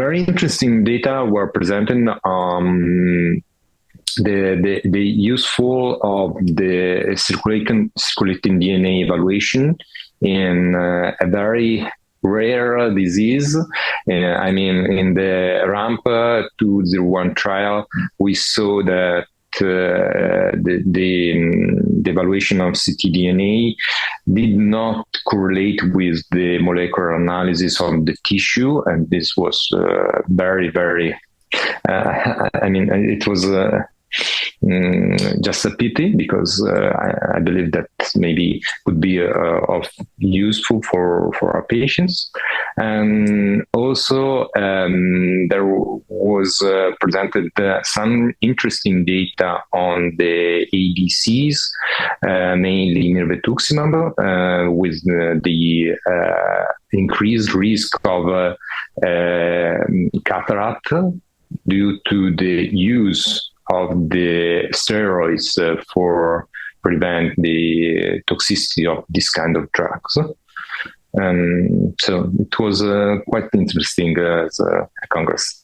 very interesting data were presented the useful of the circulating DNA evaluation in a very rare disease. I mean, in the RAMP 201 trial, we saw that the evaluation of ctDNA did not correlate with the molecular analysis of the tissue, and this was very, very. I mean, it was just a pity, because I believe that maybe would be of useful for our patients. And also there was presented some interesting data on the ADCs, mainly mirvetuximab, with the increased risk of cataract due to the use of the steroids for prevent the toxicity of this kind of drugs. So it was quite interesting as a congress.